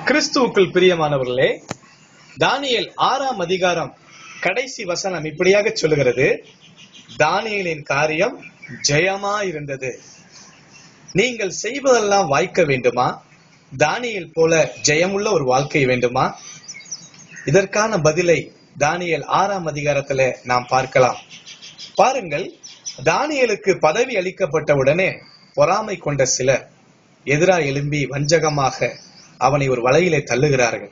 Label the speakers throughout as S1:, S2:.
S1: கிறிஸ்துவுக்குள் பிரியமானவர்களே, தானியேல் 6ஆம் அதிகாரம் கடைசி வசனம் இப்படியாக சொல்லுகிறது. தானியேலின் காரியம் ஜெயமா இருந்தது. நீங்கள் செய்வதெல்லாம் வாய்க்க வேண்டுமா? தானியேல் போல ஜெயமுள்ள ஒரு வாழ்க்கை வேண்டுமா? இதற்கான பதிலை தானியேல் 6ஆம் அதிகாரத்துல நாம் பார்க்கலாம். பாருங்கள், தானியேலுக்கு பதவி அளிக்கப்பட்ட உடனே பொறாமை கொண்ட சிலர் எதிராக எழும்பி வஞ்சகமாக அவனை ஒரு வலையிலே தள்ளுகிறார்கள்.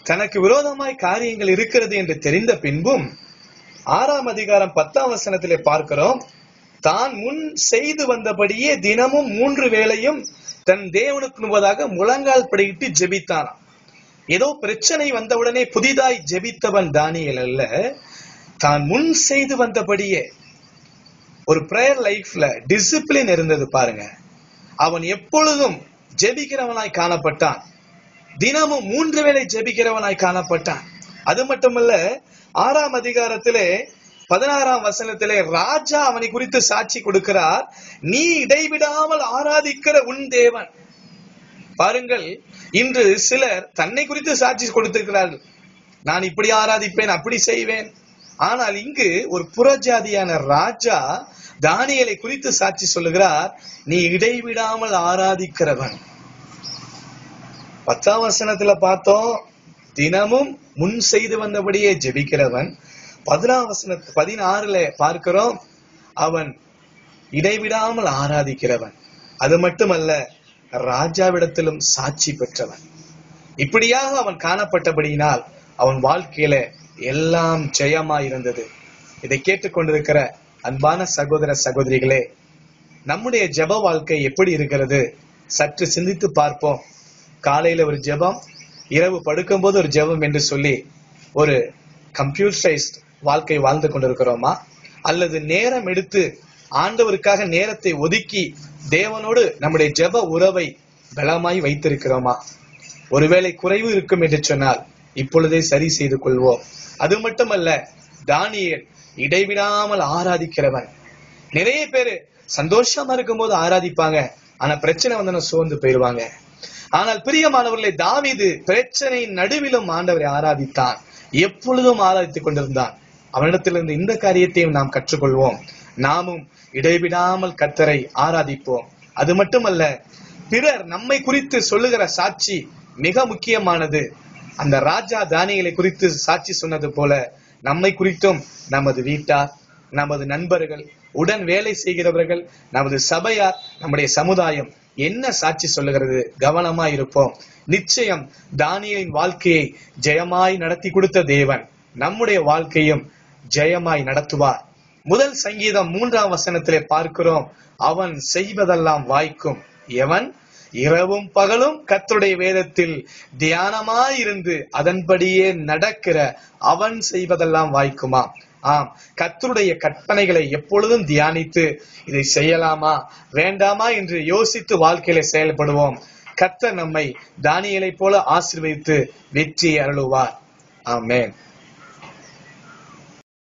S1: தனக்கு விரோதமாய் காரியங்கள் இருக்கிறது என்று தெரிந்த பின்பும் 6ஆம் அதிகாரம் 10ஆம் வசனத்திலே பார்க்கிறோம், தான் முன் செய்து வந்தபடியே தினமும் 3 வேளையும் தன் தேவனுக்கு முன்பதாக முழங்கால் படியிட்டு ஜெபித்தானாம். ஏதோ பிரச்சனை வந்தவுடனே புதிதாய் ஜெபித்தவன் தானியேல் அல்ல, தான் முன் செய்து வந்தபடியே ஒரு பிரேயர் லைஃப்ல டிசிப்ளின் இருந்தது. பாருங்க, அவன் எப்பொழுதும் ஜெபிக்கிறவனாய் காணப்பட்டான். தினமும் 3 வேளை ஜெபிக்கிறவனாய் காணப்பட்டான். அது மட்டுமல்ல, 6ஆம் அதிகாரத்திலே 16ஆம் வசனத்திலே ராஜா அவனை குறித்து சாட்சி கொடுக்கிறார், நீ இடைவிடாமல் ஆராதிக்கிற உன் தேவன். பாருங்கள், இன்று சிலர் தன்னை குறித்து சாட்சி கொடுத்திருக்கிறார்கள், நான் இப்படி ஆராதிப்பேன், அப்படி செய்வேன். ஆனால் இங்கு ஒரு புறஜாதியான ராஜா தானியேலை குறித்து சாட்சி சொல்லுகிறார், நீ இடைவிடாமல் ஆராதிக்கிறவன். 10ஆம் வசனத்துல பார்த்தோம், தினமும் முன் செய்து வந்தபடியே ஜெபிக்கிறவன். 16ல பார்க்கிறோம், அவன் இடைவிடாமல் ஆராதிக்கிறவன். அது மட்டுமல்ல, ராஜாவிடத்திலும் சாட்சி பெற்றவன். இப்படியாக அவன் காணப்பட்டபடியினால் அவன் வாழ்க்கையில எல்லாம் ஜெயமா இருந்தது. இதை கேட்டுக்கொண்டிருக்கிற அன்பான சகோதர சகோதரிகளே, நம்முடைய ஜெப வாழ்க்கை எப்படி இருக்கிறது சற்று சிந்தித்து பார்ப்போம். காலையில ஒரு ஜெபம், இரவு படுக்கும் போது ஒரு ஜெபம் என்று சொல்லி ஒரு கம்ப்யூட்டரைஸ்ட் வாழ்க்கை வாழ்ந்து கொண்டிருக்கிறோமா? அல்லது நேரம் எடுத்து ஆண்டவருக்காக நேரத்தை ஒதுக்கி தேவனோடு நம்முடைய ஜெப உறவை பலமாய் வைத்திருக்கிறோமா? ஒருவேளை குறைவு இருக்கும் என்று சொன்னால் இப்பொழுதே சரி செய்து கொள்வோம். அது மட்டுமல்ல, தானியேல் இடைவிடாமல் ஆராதிக்கிறவன். நிறைய பேரு சந்தோஷமா இருக்கும் போது ஆராதிப்பாங்க, ஆனா பிரச்சனை வந்தன சோர்ந்து போயிருவாங்க. ஆனால் பிரியமானவர்களே, தாவீது பிரச்சனையின் நடுவிலும் ஆண்டவரை ஆராதித்தான், எப்பொழுதும் ஆராதித்துக் கொண்டிருந்தான். அவனிடத்திலிருந்து இந்த காரியத்தையும் நாம் கற்றுக்கொள்வோம். நாமும் இடைவிடாமல் கர்த்தரை ஆராதிப்போம். அது மட்டுமல்ல, பிறர் நம்மை குறித்து சொல்லுகிற சாட்சி மிக முக்கியமானது. அந்த ராஜா தானியேலை குறித்து சாட்சி சொன்னது போல நம்மை குறித்தும் நமது வீட்டார், நமது நண்பர்கள், உடன் வேலை செய்கிறவர்கள், நமது சபையார், நம்முடைய சமுதாயம் என்ன சாட்சி சொல்லுகிறது? கவனமாய் இருப்போம். நிச்சயம் தானியேலின் வாழ்க்கையை ஜெயமாய் நடத்தி கொடுத்த தேவன் நம்முடைய வாழ்க்கையும் ஜெயமாய் நடத்துவார். முதல் சங்கீதம் 3ஆம் வசனத்திலே பார்க்கிறோம், அவன் செய்வதெல்லாம் வாய்க்கும். எவன் இரவும் பகலும் கர்த்தருடைய வேதத்தில் தியானமாயிருந்து அதன்படியே நடக்கிற அவன் செய்வதெல்லாம் வாய்க்குமா? ஆம், கர்த்தருடைய கற்பனைகளை எப்பொழுதும் தியானித்து இதை செய்யலாமா வேண்டாமா என்று யோசித்து வாழ்க்கையில செயல்படுவோம். கர்த்தர் நம்மை தானியேலை போல ஆசீர்வதித்து வெற்றியை அருளுவார். ஆமென்.